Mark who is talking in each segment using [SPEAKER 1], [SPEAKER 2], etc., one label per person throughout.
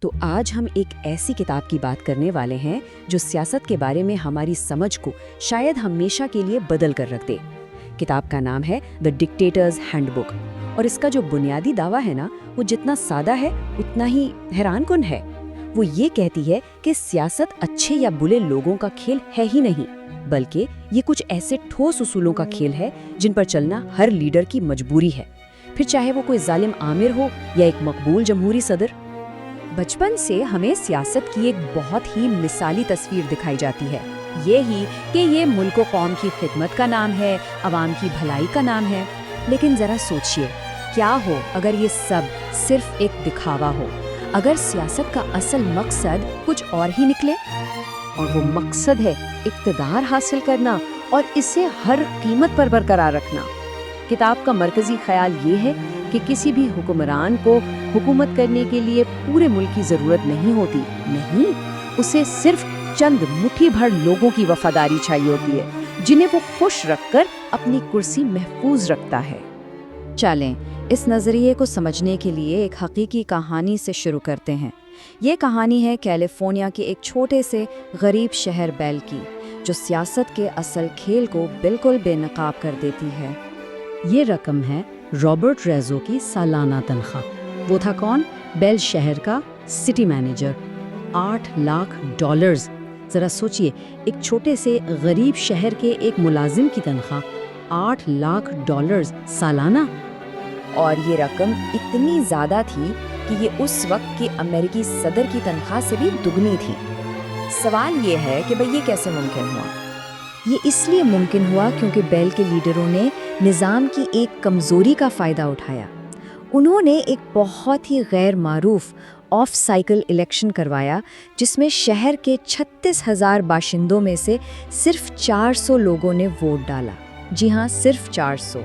[SPEAKER 1] تو آج ہم ایک ایسی کتاب کی بات کرنے والے ہیں جو سیاست کے بارے میں ہماری سمجھ کو شاید ہمیشہ کے لیے بدل کر رکھ دے۔ کتاب کا نام ہے دی ڈکٹیٹرز ہینڈ بک، اور اس کا جو بنیادی دعویٰ ہے نا، وہ جتنا سادہ ہے اتنا ہی حیران کن ہے۔ وہ یہ کہتی ہے کہ سیاست اچھے یا برے لوگوں کا کھیل ہے ہی نہیں، بلکہ یہ کچھ ایسے ٹھوس اصولوں کا کھیل ہے جن پر چلنا ہر لیڈر کی مجبوری ہے، پھر چاہے وہ کوئی ظالم آمر ہو یا ایک مقبول جمہوری صدر۔ بچپن سے ہمیں سیاست کی ایک بہت ہی مثالی تصویر دکھائی جاتی ہے، یہی کہ یہ ملک و قوم کی خدمت کا نام ہے، عوام کی بھلائی کا نام ہے۔ لیکن ذرا سوچئے، کیا ہو اگر یہ سب صرف ایک دکھاوا ہو، اگر سیاست کا اصل مقصد کچھ اور ہی نکلے؟ اور وہ مقصد ہے اقتدار حاصل کرنا اور اسے ہر قیمت پر برقرار رکھنا۔ کتاب کا مرکزی خیال یہ ہے کہ کسی بھی حکمران کو حکومت کرنے کے لیے پورے ملک کی ضرورت نہیں ہوتی، نہیں، اسے صرف چند مٹھی بھر لوگوں کی وفاداری چاہیے ہوتی ہے، جنہیں وہ خوش رکھ کر اپنی کرسی محفوظ رکھتا ہے۔ چلیں اس نظریے کو سمجھنے کے لیے ایک حقیقی کہانی سے شروع کرتے ہیں۔ یہ کہانی ہے کیلیفورنیا کے ایک چھوٹے سے غریب شہر بیل کی، جو سیاست کے اصل کھیل کو بالکل بے نقاب کر دیتی ہے۔ یہ رقم ہے رابرٹ ریزو کی سالانہ تنخواہ۔ وہ تھا کون؟ بیل شہر کا سٹی مینیجر۔ $8 لاکھ۔ ذرا سوچئے، ایک چھوٹے سے غریب شہر کے ایک ملازم کی تنخواہ $8 لاکھ سالانہ۔
[SPEAKER 2] اور یہ رقم اتنی زیادہ تھی کہ یہ اس وقت کی امریکی صدر کی تنخواہ سے بھی دگنی تھی۔ سوال یہ ہے کہ بھئی یہ کیسے ممکن ہوا؟
[SPEAKER 1] یہ اس لیے ممکن ہوا کیونکہ بیل کے لیڈروں نے نظام کی ایک کمزوری کا فائدہ اٹھایا۔ انہوں نے ایک بہت ہی غیر معروف آف سائیکل الیکشن کروایا، جس میں شہر کے 36,000 باشندوں میں سے صرف 400 لوگوں نے ووٹ ڈالا۔ جی ہاں، صرف 400۔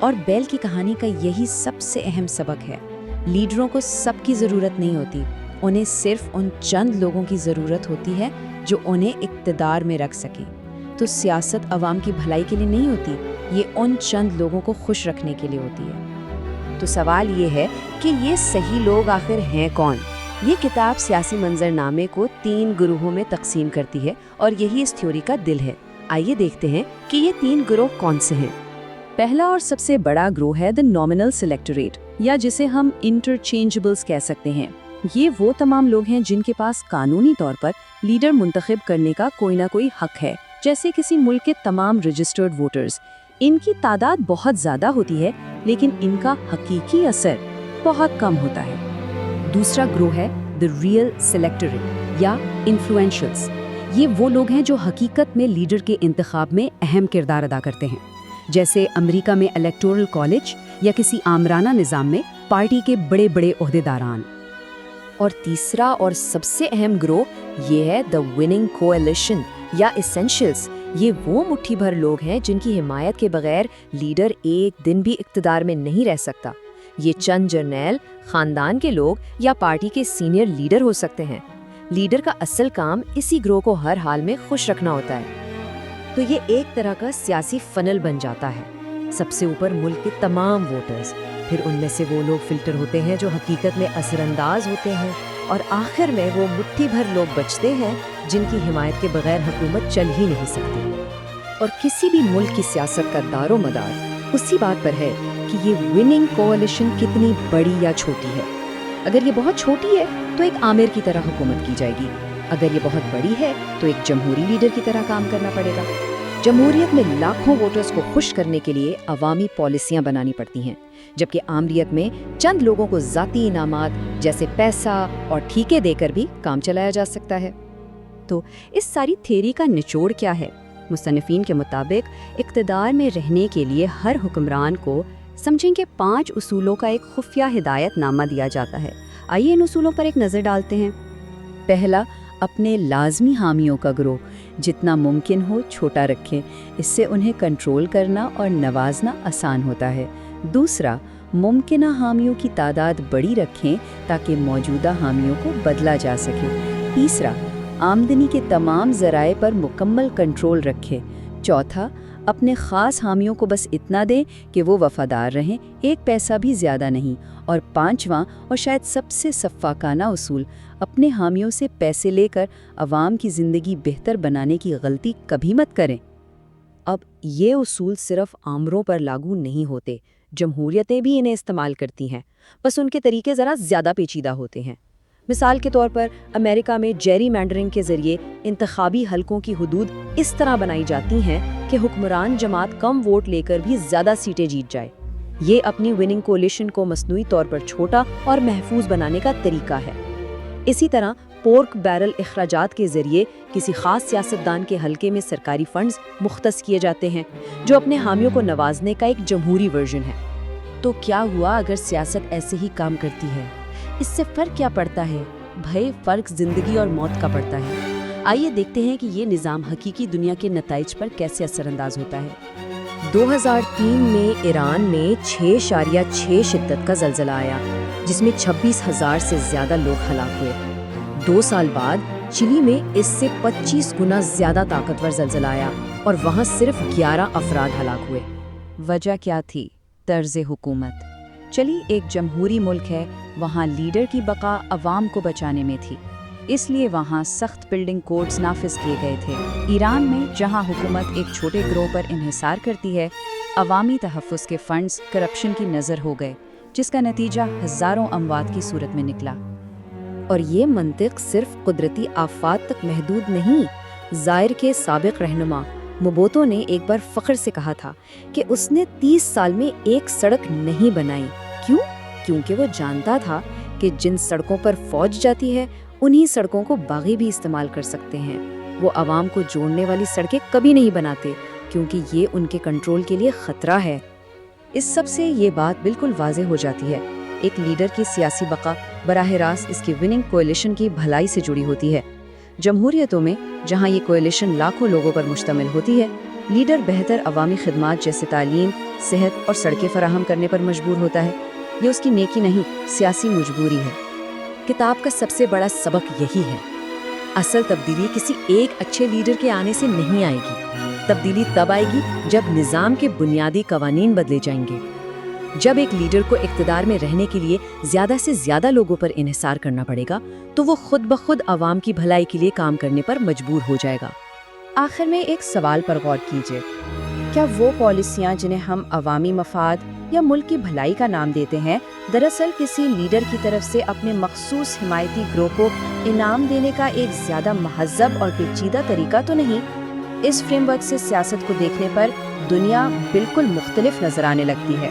[SPEAKER 1] اور بیل کی کہانی کا یہی سب سے اہم سبق ہے۔ لیڈروں کو سب کی ضرورت نہیں ہوتی، انہیں صرف ان چند لوگوں کی ضرورت ہوتی ہے جو انہیں اقتدار میں رکھ سکیں۔ تو سیاست عوام کی بھلائی کے لیے نہیں ہوتی، یہ ان چند لوگوں کو خوش رکھنے کے لیے ہوتی ہے۔ تو سوال یہ ہے کہ یہ صحیح لوگ آخر ہیں کون؟ یہ کتاب سیاسی منظرنامے کو 3 گروہوں میں تقسیم کرتی ہے، اور یہی اس تھیوری کا دل ہے۔ آئیے دیکھتے ہیں کہ یہ 3 گروہ کون سے ہیں۔ پہلا اور سب سے بڑا گروہ ہے دی نامنل سلیکٹریٹ، یا جسے ہم انٹرچینجبلز کہہ سکتے ہیں۔ یہ وہ تمام لوگ ہیں جن کے پاس قانونی طور پر لیڈر منتخب کرنے کا کوئی نہ کوئی حق ہے، جیسے کسی ملک کے تمام رجسٹرڈ ووٹرز۔ ان کی تعداد بہت زیادہ ہوتی ہے، لیکن ان کا حقیقی اثر بہت کم ہوتا ہے۔ دوسرا گروہ ہے دی ریئل سلیکٹریٹ یا انفلوئنشلز۔ یہ وہ لوگ ہیں جو حقیقت میں لیڈر کے انتخاب میں اہم کردار ادا کرتے ہیں، جیسے امریکہ میں الیکٹورل کالج یا کسی آمرانہ نظام میں پارٹی کے بڑے بڑے عہدیداران۔
[SPEAKER 2] اور تیسرا اور سب سے اہم گروہ یہ ہے دی وننگ کولیشن یا اسینشلز۔ یہ وہ مٹھی بھر لوگ ہیں جن کی حمایت کے بغیر لیڈر ایک دن بھی اقتدار میں نہیں رہ سکتا۔ یہ چند جرنیل، خاندان کے لوگ یا پارٹی کے سینئر لیڈر ہو سکتے ہیں۔ لیڈر کا اصل کام اسی گروہ کو ہر حال میں خوش رکھنا ہوتا ہے۔ تو یہ ایک طرح کا سیاسی فنل بن جاتا ہے۔ سب سے اوپر ملک کے تمام ووٹرز، پھر ان میں سے وہ لوگ فلٹر ہوتے ہیں جو حقیقت میں اثر انداز ہوتے ہیں، اور آخر میں وہ مٹھی بھر لوگ بچتے ہیں جن کی حمایت کے بغیر حکومت چل ہی نہیں سکتی۔ اور کسی بھی ملک کی سیاست کا دار و مدار اسی بات پر ہے کہ یہ وننگ کولیشن کتنی بڑی یا چھوٹی ہے۔ اگر یہ بہت چھوٹی ہے تو ایک آمر کی طرح حکومت کی جائے گی، اگر یہ بہت بڑی ہے تو ایک جمہوری لیڈر کی طرح کام کرنا پڑے گا۔ جمہوریت میں لاکھوں ووٹرز کو خوش کرنے کے لیے عوامی پالیسیاں بنانی پڑتی ہیں، جبکہ آمریت میں چند لوگوں کو ذاتی انعامات جیسے پیسہ اور ٹھیکے دے کر بھی کام چلایا جا سکتا ہے۔ تو اس ساری تھیوری کا نچوڑ کیا ہے؟ مصنفین کے مطابق اقتدار میں رہنے کے لیے ہر حکمران کو سمجھیں کہ 5 اصولوں کا ایک خفیہ ہدایت نامہ دیا جاتا ہے۔ آئیے ان اصولوں پر ایک نظر ڈالتے ہیں۔ پہلا، اپنے لازمی حامیوں کا گروہ جتنا ممکن ہو چھوٹا رکھیں، اس سے انہیں کنٹرول کرنا اور نوازنا آسان ہوتا ہے۔ دوسرا، ممکنہ حامیوں کی تعداد بڑی رکھیں تاکہ موجودہ حامیوں کو بدلا جا سکے۔ تیسرا، آمدنی کے تمام ذرائع پر مکمل کنٹرول رکھیں۔ چوتھا، اپنے خاص حامیوں کو بس اتنا دیں کہ وہ وفادار رہیں، ایک پیسہ بھی زیادہ نہیں۔ اور پانچواں اور شاید سب سے سفاکانہ اصول، اپنے حامیوں سے پیسے لے کر عوام کی زندگی بہتر بنانے کی غلطی کبھی مت کریں۔
[SPEAKER 1] اب یہ اصول صرف آمروں پر لاگو نہیں ہوتے، جمہوریتیں بھی انہیں استعمال کرتی ہیں، بس ان کے طریقے ذرا زیادہ پیچیدہ ہوتے ہیں۔ مثال کے طور پر امریکہ میں جیری مینڈرنگ کے ذریعے انتخابی حلقوں کی حدود اس طرح بنائی جاتی ہیں کہ حکمران جماعت کم ووٹ لے کر بھی زیادہ سیٹیں جیت جائے۔ یہ اپنی وننگ کولیشن کو مصنوعی طور پر چھوٹا اور محفوظ بنانے کا طریقہ ہے۔ اسی طرح پورک بیرل اخراجات کے ذریعے کسی خاص سیاستدان کے حلقے میں سرکاری فنڈز مختص کیے جاتے ہیں، جو اپنے حامیوں کو نوازنے کا ایک جمہوری ورژن ہے۔ تو کیا ہوا اگر سیاست ایسے ہی کام کرتی ہے؟ اس سے فرق کیا پڑتا ہے؟ بھائی فرق زندگی اور موت کا پڑتا ہے۔ آئیے دیکھتے ہیں کہ یہ نظام حقیقی دنیا کے نتائج پر کیسے اثر انداز ہوتا ہے۔
[SPEAKER 2] 2003 میں ایران میں 6.6 شدت کا زلزلہ آیا، جس میں 26,000 سے زیادہ لوگ ہلاک ہوئے۔ 2 سال بعد چلی میں اس سے 25 گنا زیادہ طاقتور زلزلہ آیا اور وہاں صرف 11 افراد ہلاک ہوئے۔
[SPEAKER 3] وجہ کیا تھی؟ طرز حکومت۔ چلی ایک جمہوری ملک ہے، وہاں لیڈر کی بقا عوام کو بچانے میں تھی، اس لیے وہاں سخت بلڈنگ کوڈز نافذ کیے گئے تھے۔ ایران میں جہاں حکومت ایک چھوٹے گروہ پر انحصار کرتی ہے، عوامی تحفظ کے فنڈز کرپشن کی نظر ہو گئے، جس کا نتیجہ ہزاروں اموات کی صورت میں نکلا۔
[SPEAKER 2] اور یہ منطق صرف قدرتی آفات تک محدود نہیں۔ زائر کے سابق رہنما موبوتو نے ایک بار فخر سے کہا تھا کہ اس نے 30 سال میں ایک سڑک نہیں بنائی۔ کیوں؟ کیونکہ وہ جانتا تھا کہ جن سڑکوں پر فوج جاتی ہے، انہی سڑکوں کو باغی بھی استعمال کر سکتے ہیں۔ وہ عوام کو جوڑنے والی سڑکیں کبھی نہیں بناتے، کیونکہ یہ ان کے کنٹرول کے لیے خطرہ ہے۔ اس سب سے یہ بات بالکل واضح ہو جاتی ہے، ایک لیڈر کی سیاسی بقا براہ راست اس کی وننگ کولیشن کی بھلائی سے جڑی ہوتی ہے۔ جمہوریتوں میں جہاں یہ کولیشن لاکھوں لوگوں پر مشتمل ہوتی ہے، لیڈر بہتر عوامی خدمات جیسے تعلیم، صحت اور سڑکیں فراہم کرنے پر مجبور ہوتا ہے۔ یہ اس کی نیکی نہیں، سیاسی مجبوری ہے۔ کتاب کا سب سے بڑا سبق یہی ہے، اصل تبدیلی کسی ایک اچھے لیڈر کے آنے سے نہیں آئے گی۔ تبدیلی تب آئے گی جب نظام کے بنیادی قوانین بدلے جائیں گے۔ جب ایک لیڈر کو اقتدار میں رہنے کے لیے زیادہ سے زیادہ لوگوں پر انحصار کرنا پڑے گا، تو وہ خود بخود عوام کی بھلائی کے لیے کام کرنے پر مجبور ہو جائے گا۔
[SPEAKER 3] آخر میں ایک سوال پر غور کیجیے، کیا وہ پالیسیاں جنہیں ہم عوامی مفاد یا ملک کی بھلائی کا نام دیتے ہیں، دراصل کسی لیڈر کی طرف سے اپنے مخصوص حمایتی گروہ کو انعام دینے کا ایک زیادہ مہذب اور پیچیدہ طریقہ تو نہیں؟ اس فریم ورک سے سیاست کو دیکھنے پر دنیا بالکل مختلف نظر آنے لگتی ہے۔